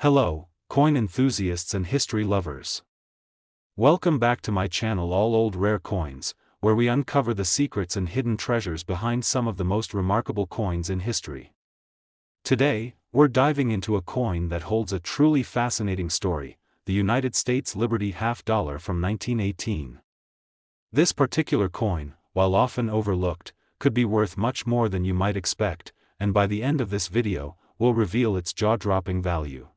Hello, coin enthusiasts and history lovers. Welcome back to my channel All Old Rare Coins, where we uncover the secrets and hidden treasures behind some of the most remarkable coins in history. Today, we're diving into a coin that holds a truly fascinating story, the United States Liberty Half Dollar from 1918. This particular coin, while often overlooked, could be worth much more than you might expect, and by the end of this video, we'll reveal its jaw-dropping value.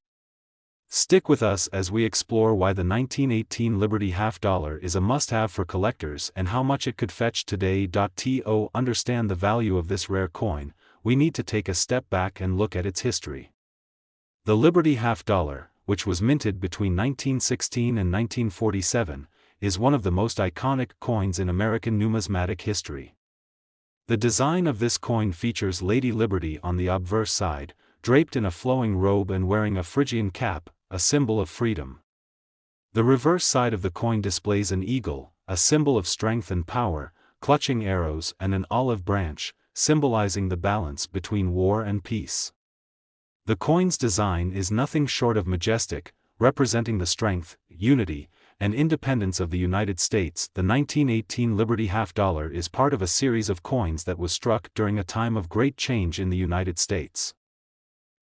Stick with us as we explore why the 1918 Liberty Half Dollar is a must-have for collectors and how much it could fetch today. To understand the value of this rare coin, we need to take a step back and look at its history. The Liberty Half Dollar, which was minted between 1916 and 1947, is one of the most iconic coins in American numismatic history. The design of this coin features Lady Liberty on the obverse side, draped in a flowing robe and wearing a Phrygian cap, a symbol of freedom. The reverse side of the coin displays an eagle, a symbol of strength and power, clutching arrows and an olive branch, symbolizing the balance between war and peace. The coin's design is nothing short of majestic, representing the strength, unity, and independence of the United States. The 1918 Liberty Half Dollar is part of a series of coins that was struck during a time of great change in the United States.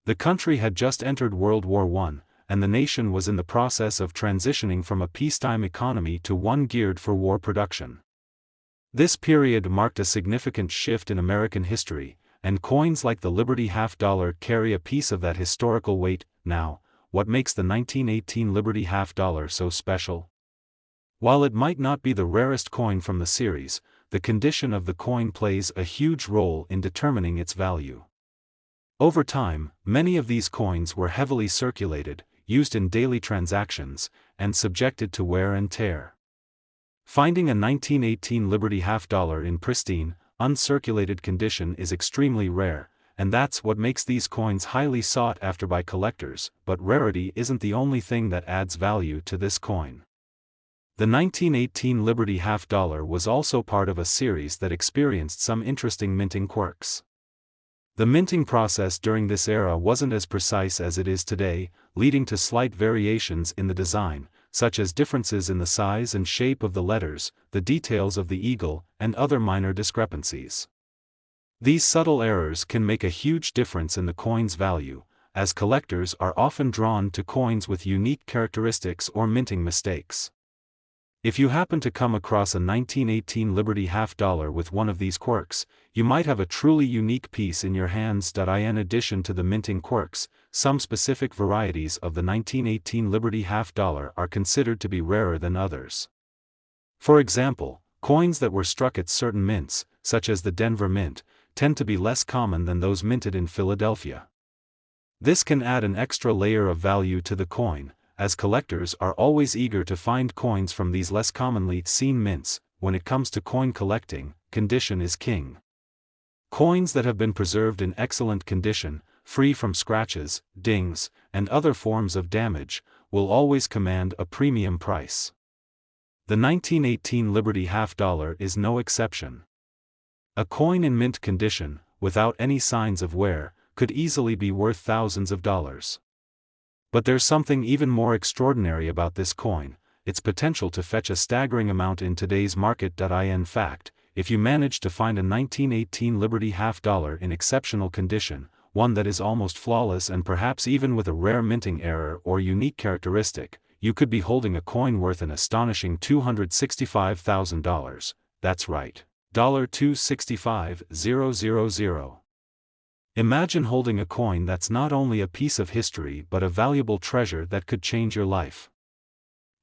The country had just entered World War I, and the nation was in the process of transitioning from a peacetime economy to one geared for war production. This period marked a significant shift in American history, and coins like the Liberty Half Dollar carry a piece of that historical weight. Now, what makes the 1918 Liberty Half Dollar so special? While it might not be the rarest coin from the series, the condition of the coin plays a huge role in determining its value. Over time, many of these coins were heavily circulated, used in daily transactions, and subjected to wear and tear. Finding a 1918 Liberty Half Dollar in pristine, uncirculated condition is extremely rare, and that's what makes these coins highly sought after by collectors. But rarity isn't the only thing that adds value to this coin. The 1918 Liberty Half Dollar was also part of a series that experienced some interesting minting quirks. The minting process during this era wasn't as precise as it is today, leading to slight variations in the design, such as differences in the size and shape of the letters, the details of the eagle, and other minor discrepancies. These subtle errors can make a huge difference in the coin's value, as collectors are often drawn to coins with unique characteristics or minting mistakes. If you happen to come across a 1918 Liberty Half Dollar with one of these quirks, you might have a truly unique piece in your hands. In addition to the minting quirks, some specific varieties of the 1918 Liberty Half Dollar are considered to be rarer than others. For example, coins that were struck at certain mints, such as the Denver Mint, tend to be less common than those minted in Philadelphia. This can add an extra layer of value to the coin, as collectors are always eager to find coins from these less commonly seen mints. When it comes to coin collecting, condition is king. Coins that have been preserved in excellent condition, free from scratches, dings, and other forms of damage, will always command a premium price. The 1918 Liberty Half Dollar is no exception. A coin in mint condition, without any signs of wear, could easily be worth thousands of dollars. But there's something even more extraordinary about this coin: its potential to fetch a staggering amount in today's market. In fact, if you manage to find a 1918 Liberty Half Dollar in exceptional condition, one that is almost flawless and perhaps even with a rare minting error or unique characteristic, you could be holding a coin worth an astonishing $265,000. That's right, $265,000. Imagine holding a coin that's not only a piece of history but a valuable treasure that could change your life.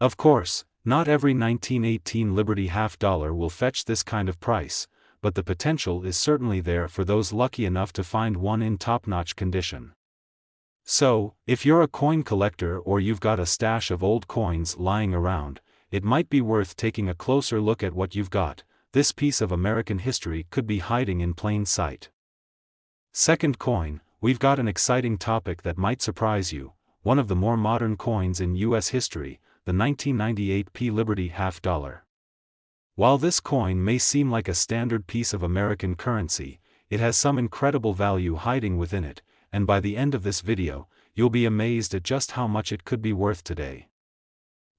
Of course, not every 1918 Liberty Half Dollar will fetch this kind of price, but the potential is certainly there for those lucky enough to find one in top-notch condition. So, if you're a coin collector or you've got a stash of old coins lying around, it might be worth taking a closer look at what you've got. This piece of American history could be hiding in plain sight. Second coin, we've got an exciting topic that might surprise you: one of the more modern coins in U.S. history, the 1998 Liberty Half Dollar. While this coin may seem like a standard piece of American currency, it has some incredible value hiding within it, and by the end of this video, you'll be amazed at just how much it could be worth today.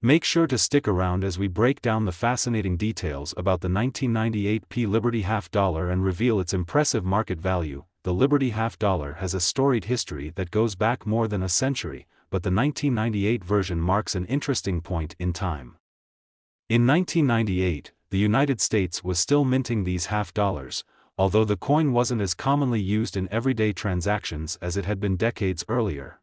Make sure to stick around as we break down the fascinating details about the 1998 Liberty Half Dollar and reveal its impressive market value. The Liberty Half Dollar has a storied history that goes back more than a century, but the 1998 version marks an interesting point in time. In 1998, the United States was still minting these half dollars, although the coin wasn't as commonly used in everyday transactions as it had been decades earlier.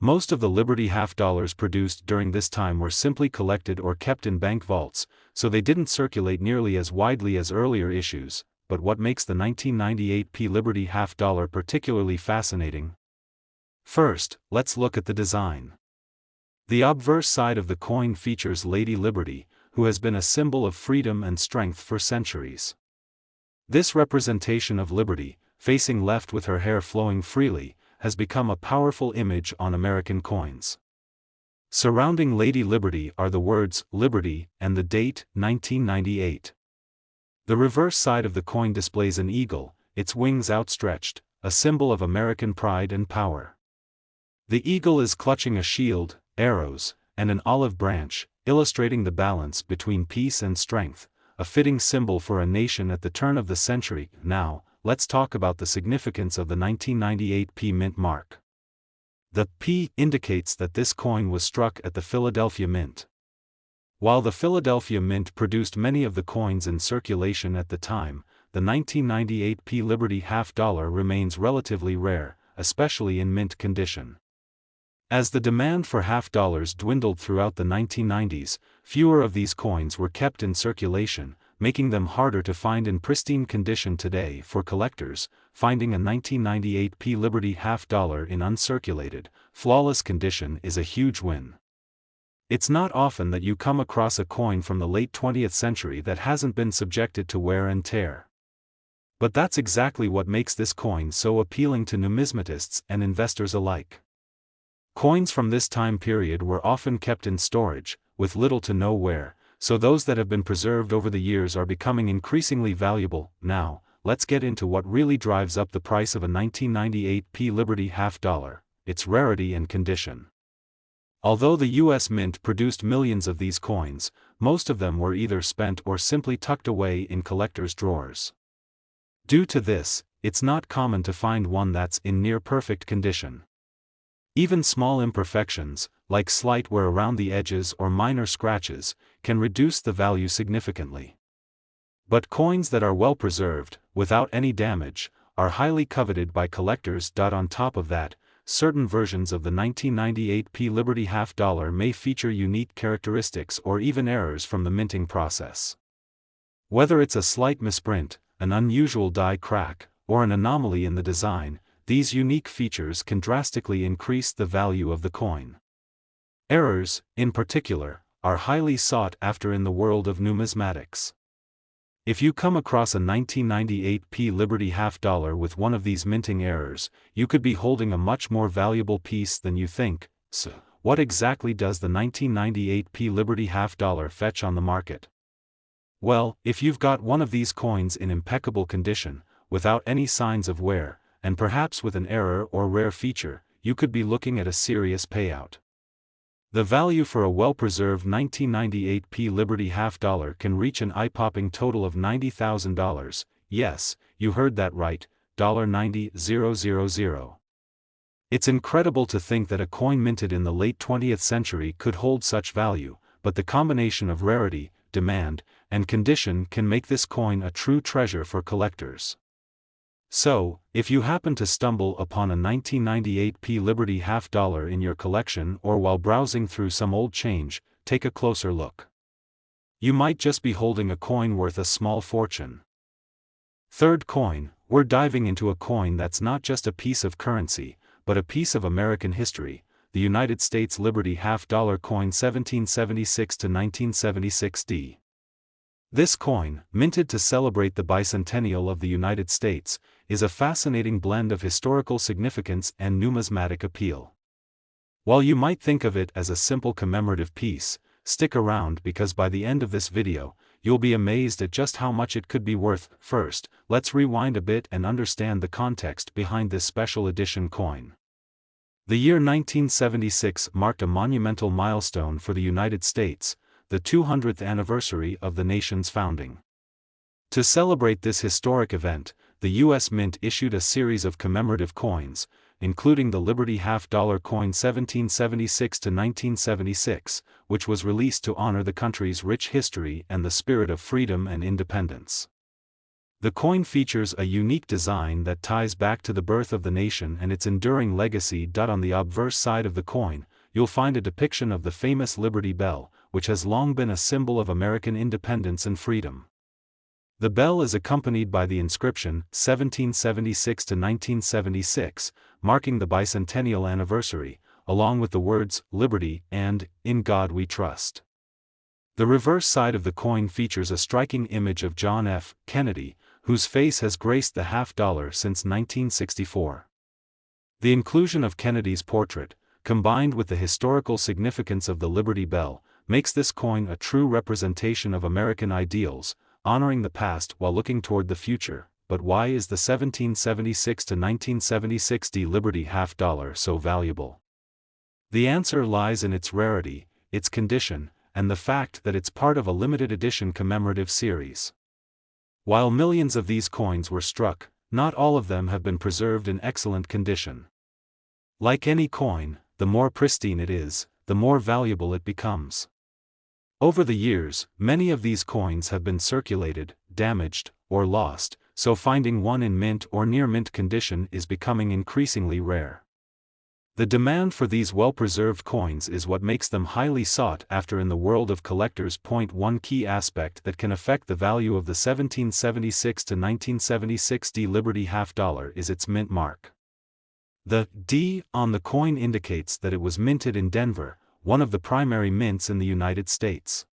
Most of the Liberty half dollars produced during this time were simply collected or kept in bank vaults, so they didn't circulate nearly as widely as earlier issues. But what makes the 1998 Liberty half dollar particularly fascinating? First, let's look at the design. The obverse side of the coin features Lady Liberty, who has been a symbol of freedom and strength for centuries. This representation of liberty, facing left with her hair flowing freely, has become a powerful image on American coins. Surrounding Lady Liberty are the words Liberty and the date 1998. The reverse side of the coin displays an eagle, its wings outstretched, a symbol of American pride and power. The eagle is clutching a shield, arrows, and an olive branch, illustrating the balance between peace and strength, a fitting symbol for a nation at the turn of the century. Now, let's talk about the significance of the 1998 mint mark. The P indicates that this coin was struck at the Philadelphia Mint. While the Philadelphia Mint produced many of the coins in circulation at the time, the 1998 Liberty half dollar remains relatively rare, especially in mint condition. As the demand for half dollars dwindled throughout the 1990s, fewer of these coins were kept in circulation, making them harder to find in pristine condition today. For collectors, finding a 1998 Liberty half dollar in uncirculated, flawless condition is a huge win. It's not often that you come across a coin from the late 20th century that hasn't been subjected to wear and tear. But that's exactly what makes this coin so appealing to numismatists and investors alike. Coins from this time period were often kept in storage, with little to no wear, so those that have been preserved over the years are becoming increasingly valuable. Now, let's get into what really drives up the price of a 1998 Liberty half dollar, its rarity and condition. Although the U.S. Mint produced millions of these coins, most of them were either spent or simply tucked away in collectors' drawers. Due to this, it's not common to find one that's in near-perfect condition. Even small imperfections, like slight wear around the edges or minor scratches, can reduce the value significantly. But coins that are well preserved, without any damage, are highly coveted by collectors. On top of that, certain versions of the 1998 Liberty half dollar may feature unique characteristics or even errors from the minting process. Whether it's a slight misprint, an unusual die crack, or an anomaly in the design, these unique features can drastically increase the value of the coin. Errors, in particular, are highly sought after in the world of numismatics. If you come across a 1998 Liberty half dollar with one of these minting errors, you could be holding a much more valuable piece than you think. So, what exactly does the 1998 Liberty half dollar fetch on the market? Well, if you've got one of these coins in impeccable condition, without any signs of wear, and perhaps with an error or rare feature, you could be looking at a serious payout. The value for a well-preserved 1998 Liberty half dollar can reach an eye-popping total of $90,000. Yes, you heard that right, $90,000. It's incredible to think that a coin minted in the late 20th century could hold such value, but the combination of rarity, demand, and condition can make this coin a true treasure for collectors. So, if you happen to stumble upon a 1998 Liberty half dollar in your collection or while browsing through some old change, take a closer look. You might just be holding a coin worth a small fortune. Third coin, we're diving into a coin that's not just a piece of currency, but a piece of American history, the United States Liberty half dollar coin 1776 to 1976 D. This coin, minted to celebrate the bicentennial of the United States, is a fascinating blend of historical significance and numismatic appeal. While you might think of it as a simple commemorative piece, stick around because by the end of this video, you'll be amazed at just how much it could be worth. First, let's rewind a bit and understand the context behind this special edition coin. The year 1976 marked a monumental milestone for the United States, the 200th anniversary of the nation's founding. To celebrate this historic event, the U.S. Mint issued a series of commemorative coins, including the Liberty Half Dollar coin 1776 to 1976, which was released to honor the country's rich history and the spirit of freedom and independence. The coin features a unique design that ties back to the birth of the nation and its enduring legacy. On the obverse side of the coin, you'll find a depiction of the famous Liberty Bell, which has long been a symbol of American independence and freedom. The bell is accompanied by the inscription 1776 to 1976, marking the bicentennial anniversary, along with the words Liberty and In God We Trust. The reverse side of the coin features a striking image of John F. Kennedy, whose face has graced the half dollar since 1964. The inclusion of Kennedy's portrait, combined with the historical significance of the Liberty Bell, makes this coin a true representation of American ideals, honoring the past while looking toward the future. But why is the 1776 to 1976 Liberty half dollar so valuable? The answer lies in its rarity, its condition, and the fact that it's part of a limited edition commemorative series. While millions of these coins were struck, not all of them have been preserved in excellent condition. Like any coin, the more pristine it is, the more valuable it becomes. Over the years, many of these coins have been circulated, damaged, or lost, so finding one in mint or near mint condition is becoming increasingly rare. The demand for these well-preserved coins is what makes them highly sought after in the world of collectors. One key aspect that can affect the value of the 1776 to 1976 Liberty half dollar is its mint mark. The D on the coin indicates that it was minted in Denver, one of the primary mints in the United States.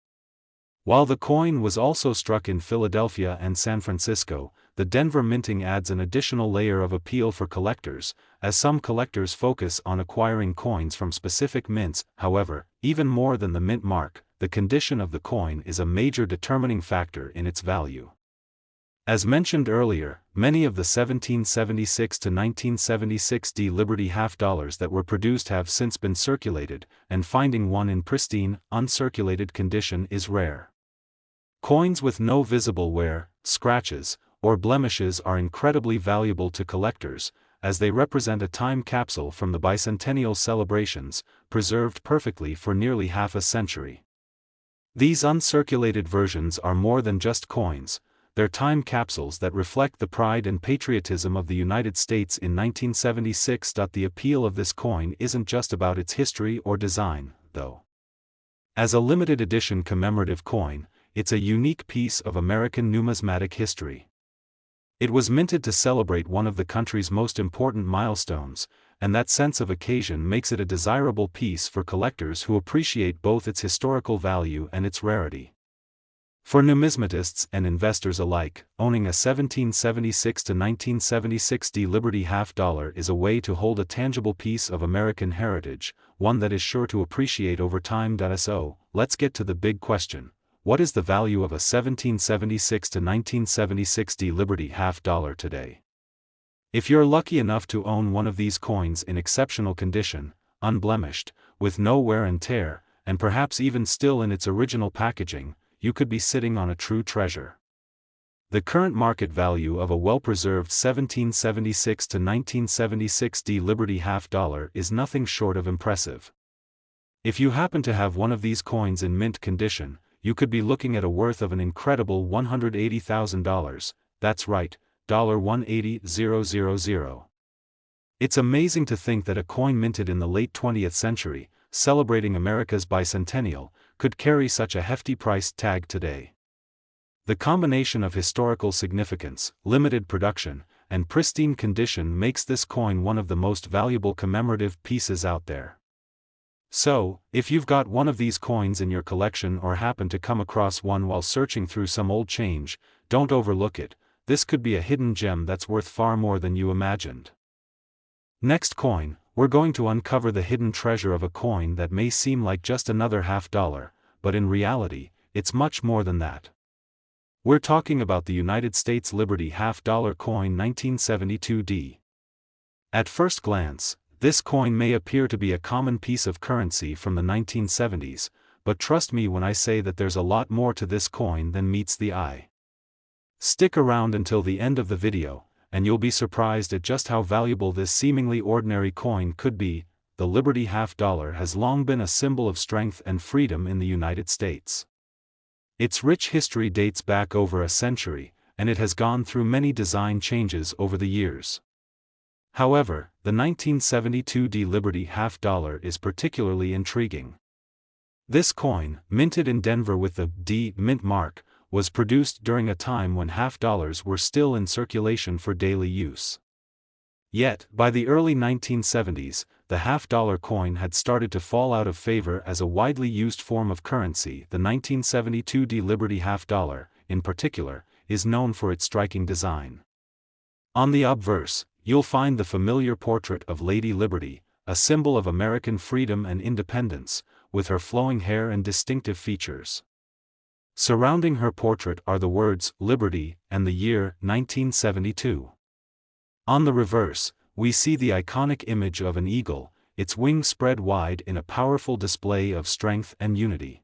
While the coin was also struck in Philadelphia and San Francisco, the Denver minting adds an additional layer of appeal for collectors, as some collectors focus on acquiring coins from specific mints. However, even more than the mint mark, the condition of the coin is a major determining factor in its value. As mentioned earlier, many of the 1776 to 1976 Liberty half dollars that were produced have since been circulated, and finding one in pristine, uncirculated condition is rare. Coins with no visible wear, scratches, or blemishes are incredibly valuable to collectors, as they represent a time capsule from the bicentennial celebrations, preserved perfectly for nearly half a century. These uncirculated versions are more than just coins, they're time capsules that reflect the pride and patriotism of the United States in 1976. The appeal of this coin isn't just about its history or design, though. As a limited edition commemorative coin, it's a unique piece of American numismatic history. It was minted to celebrate one of the country's most important milestones, and that sense of occasion makes it a desirable piece for collectors who appreciate both its historical value and its rarity. For numismatists and investors alike, owning a 1776 to 1976 Liberty half dollar is a way to hold a tangible piece of American heritage, one that is sure to appreciate over time. So, let's get to the big question. What is the value of a 1776 to 1976 Liberty half dollar today? If you're lucky enough to own one of these coins in exceptional condition, unblemished, with no wear and tear, and perhaps even still in its original packaging, you could be sitting on a true treasure. The current market value of a well-preserved 1776 to 1976 Liberty half dollar is nothing short of impressive. If you happen to have one of these coins in mint condition, you could be looking at a worth of an incredible $180,000, that's right, $180,000. It's amazing to think that a coin minted in the late 20th century, celebrating America's bicentennial, could carry such a hefty price tag today. The combination of historical significance, limited production, and pristine condition makes this coin one of the most valuable commemorative pieces out there. So, if you've got one of these coins in your collection or happen to come across one while searching through some old change, don't overlook it. This could be a hidden gem that's worth far more than you imagined. Next coin, we're going to uncover the hidden treasure of a coin that may seem like just another half dollar, but in reality, it's much more than that. We're talking about the United States Liberty half dollar coin 1972 D. At first glance, This coin may appear to be a common piece of currency from the 1970s, but trust me when I say that there's a lot more to this coin than meets the eye. Stick around until the end of the video, and you'll be surprised at just how valuable this seemingly ordinary coin could be. The Liberty Half Dollar has long been a symbol of strength and freedom in the United States. Its rich history dates back over a century, and it has gone through many design changes over the years. However, the 1972 Liberty Half Dollar is particularly intriguing. This coin, minted in Denver with the D mint mark, was produced during a time when half dollars were still in circulation for daily use. Yet, by the early 1970s, the half-dollar coin had started to fall out of favor as a widely used form of currency. The 1972 Liberty Half Dollar, in particular, is known for its striking design. On the obverse, you'll find the familiar portrait of Lady Liberty, a symbol of American freedom and independence, with her flowing hair and distinctive features. Surrounding her portrait are the words "Liberty" and the year 1972. On the reverse, we see the iconic image of an eagle, its wings spread wide in a powerful display of strength and unity.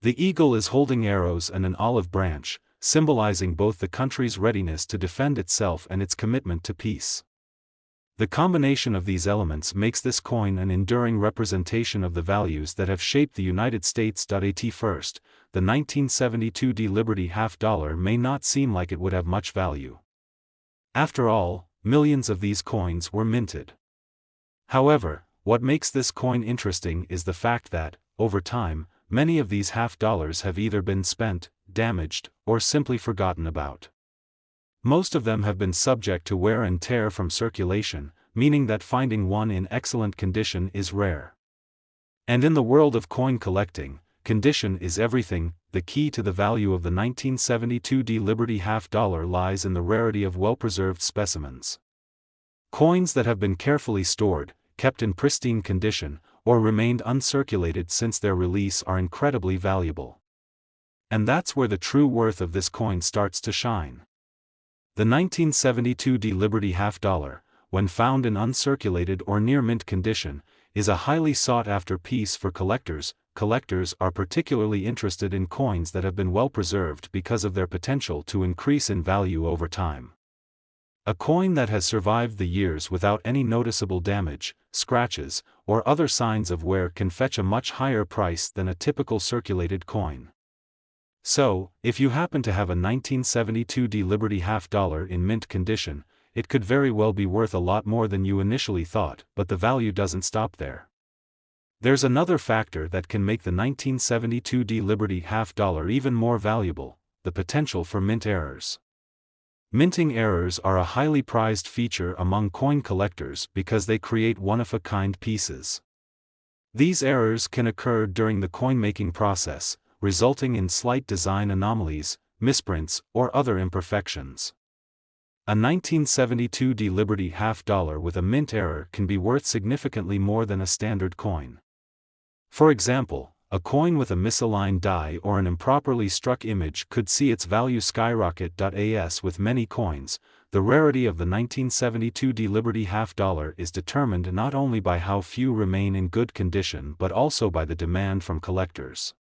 The eagle is holding arrows and an olive branch, symbolizing both the country's readiness to defend itself and its commitment to peace. The combination of these elements makes this coin an enduring representation of the values that have shaped the United States. At first, the 1972 Liberty Half Dollar may not seem like it would have much value. After all, millions of these coins were minted. However, what makes this coin interesting is the fact that, over time, many of these half dollars have either been spent, damaged, or simply forgotten about. Most of them have been subject to wear and tear from circulation, meaning that finding one in excellent condition is rare. And in the world of coin collecting, condition is everything. The key to the value of the 1972 Liberty Half Dollar lies in the rarity of well-preserved specimens. Coins that have been carefully stored, kept in pristine condition, or remained uncirculated since their release are incredibly valuable. And that's where the true worth of this coin starts to shine. The 1972 Liberty Half Dollar, when found in uncirculated or near-mint condition, is a highly sought-after piece for collectors. Collectors are particularly interested in coins that have been well preserved because of their potential to increase in value over time. A coin that has survived the years without any noticeable damage, scratches, or other signs of wear can fetch a much higher price than a typical circulated coin. So, if you happen to have a 1972 Liberty Half Dollar in mint condition, it could very well be worth a lot more than you initially thought, but the value doesn't stop there. There's another factor that can make the 1972 Liberty Half Dollar even more valuable: the potential for mint errors. Minting errors are a highly prized feature among coin collectors because they create one-of-a-kind pieces. These errors can occur during the coin-making process, resulting in slight design anomalies, misprints, or other imperfections. A 1972 Liberty Half Dollar with a mint error can be worth significantly more than a standard coin. For example, a coin with a misaligned die or an improperly struck image could see its value skyrocket. As with many coins, the rarity of the 1972 Liberty Half Dollar is determined not only by how few remain in good condition but also by the demand from collectors.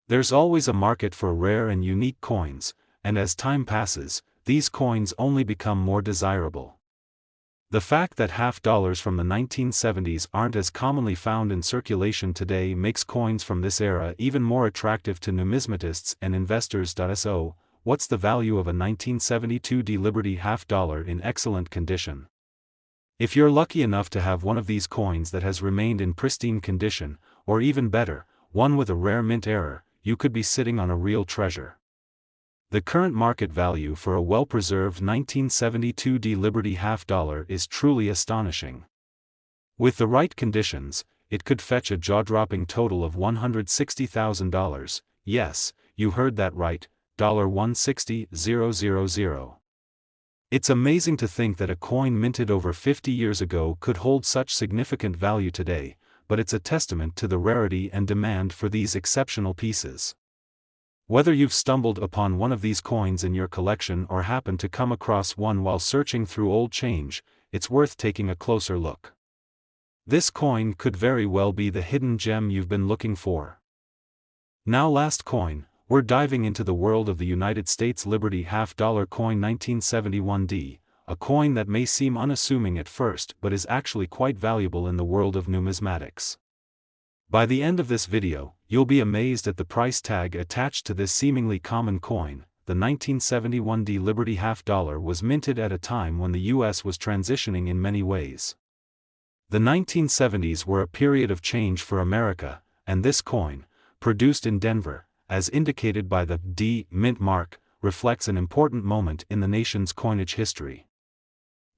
There's always a market for rare and unique coins, and as time passes, these coins only become more desirable. The fact that half dollars from the 1970s aren't as commonly found in circulation today makes coins from this era even more attractive to numismatists and investors. So, what's the value of a 1972 Liberty Half Dollar in excellent condition? If you're lucky enough to have one of these coins that has remained in pristine condition, or even better, one with a rare mint error, you could be sitting on a real treasure. The current market value for a well-preserved 1972 Liberty Half Dollar is truly astonishing. With the right conditions, it could fetch a jaw-dropping total of $160,000. Yes, you heard that right, $160,000. It's amazing to think that a coin minted over 50 years ago could hold such significant value today, but it's a testament to the rarity and demand for these exceptional pieces. Whether you've stumbled upon one of these coins in your collection or happened to come across one while searching through old change, it's worth taking a closer look. This coin could very well be the hidden gem you've been looking for. Now, last coin, we're diving into the world of the United States Liberty half-dollar coin 1971D, a coin that may seem unassuming at first but is actually quite valuable in the world of numismatics. By the end of this video, you'll be amazed at the price tag attached to this seemingly common coin. The 1971D Liberty half-dollar was minted at a time when the US was transitioning in many ways. The 1970s were a period of change for America, and this coin, produced in Denver, as indicated by the D mint mark, reflects an important moment in the nation's coinage history.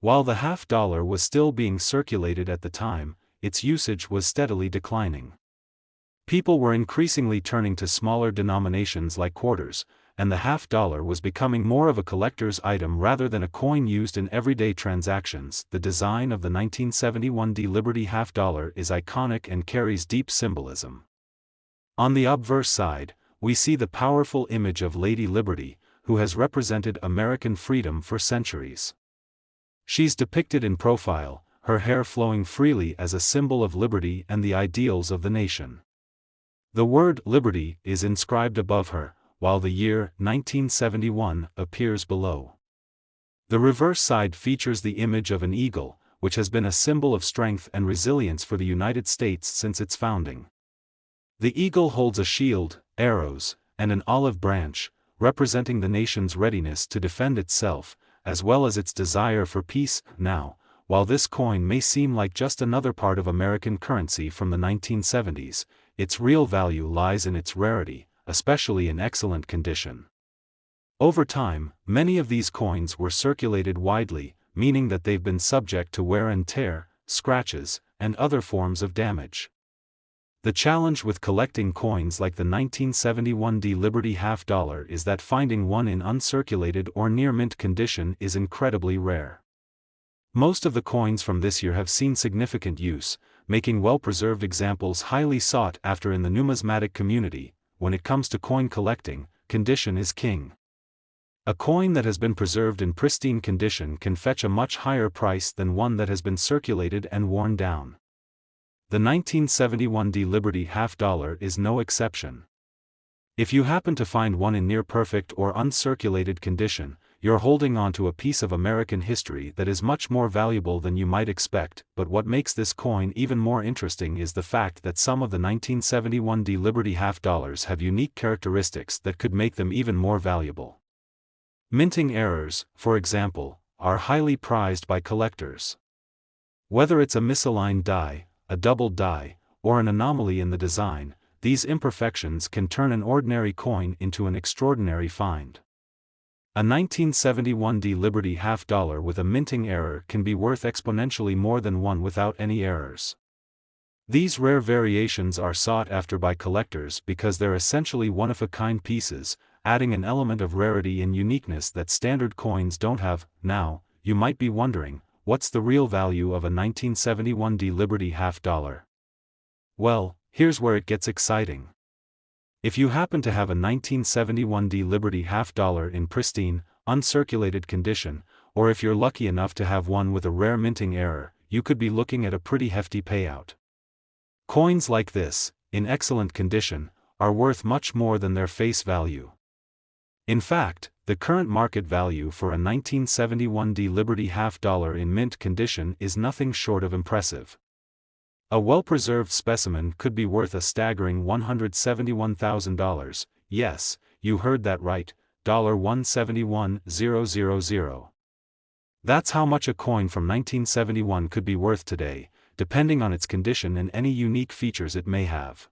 While the half-dollar was still being circulated at the time, its usage was steadily declining. People were increasingly turning to smaller denominations like quarters, and the half-dollar was becoming more of a collector's item rather than a coin used in everyday transactions. The design of the 1971D Liberty half-dollar is iconic and carries deep symbolism. On the obverse side, we see the powerful image of Lady Liberty, who has represented American freedom for centuries. She's depicted in profile, her hair flowing freely as a symbol of liberty and the ideals of the nation. The word liberty is inscribed above her, while the year 1971 appears below. The reverse side features the image of an eagle, which has been a symbol of strength and resilience for the United States since its founding. The eagle holds a shield, arrows, and an olive branch, representing the nation's readiness to defend itself, as well as its desire for peace. Now, while this coin may seem like just another part of American currency from the 1970s, its real value lies in its rarity, especially in excellent condition. Over time, many of these coins were circulated widely, meaning that they've been subject to wear and tear, scratches, and other forms of damage. The challenge with collecting coins like the 1971D Liberty half-dollar is that finding one in uncirculated or near-mint condition is incredibly rare. Most of the coins from this year have seen significant use, making well-preserved examples highly sought after in the numismatic community. When it comes to coin collecting, condition is king. A coin that has been preserved in pristine condition can fetch a much higher price than one that has been circulated and worn down. The 1971D Liberty half-dollar is no exception. If you happen to find one in near-perfect or uncirculated condition, you're holding on to a piece of American history that is much more valuable than you might expect. But what makes this coin even more interesting is the fact that some of the 1971D Liberty half-dollars have unique characteristics that could make them even more valuable. Minting errors, for example, are highly prized by collectors. Whether it's a misaligned die, a doubled die, or an anomaly in the design, these imperfections can turn an ordinary coin into an extraordinary find. A 1971D Liberty half-dollar with a minting error can be worth exponentially more than one without any errors. These rare variations are sought after by collectors because they're essentially one-of-a-kind pieces, adding an element of rarity and uniqueness that standard coins don't have. Now, you might be wondering, what's the real value of a 1971D Liberty half-dollar? Well, here's where it gets exciting. If you happen to have a 1971D Liberty half-dollar in pristine, uncirculated condition, or if you're lucky enough to have one with a rare minting error, you could be looking at a pretty hefty payout. Coins like this, in excellent condition, are worth much more than their face value. In fact, the current market value for a 1971D Liberty half-dollar in mint condition is nothing short of impressive. A well-preserved specimen could be worth a staggering $171,000, yes, you heard that right, $171,000. That's how much a coin from 1971 could be worth today, depending on its condition and any unique features it may have.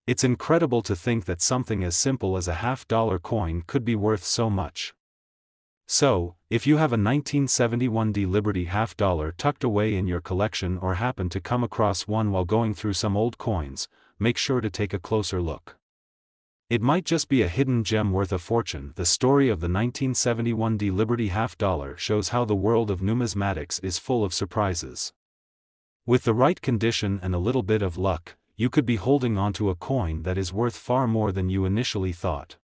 It's incredible to think that something as simple as a half-dollar coin could be worth so much. So, if you have a 1971D Liberty half-dollar tucked away in your collection or happen to come across one while going through some old coins, make sure to take a closer look. It might just be a hidden gem worth a fortune. The story of the 1971D Liberty half-dollar shows how the world of numismatics is full of surprises. With the right condition and a little bit of luck, you could be holding onto a coin that is worth far more than you initially thought.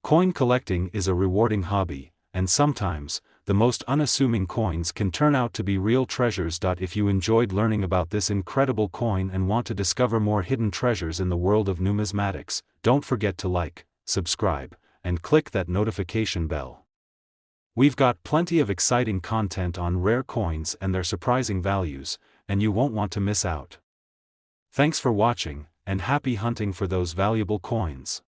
Coin collecting is a rewarding hobby, and sometimes, the most unassuming coins can turn out to be real treasures. If you enjoyed learning about this incredible coin and want to discover more hidden treasures in the world of numismatics, don't forget to like, subscribe, and click that notification bell. We've got plenty of exciting content on rare coins and their surprising values, and you won't want to miss out. Thanks for watching, and happy hunting for those valuable coins.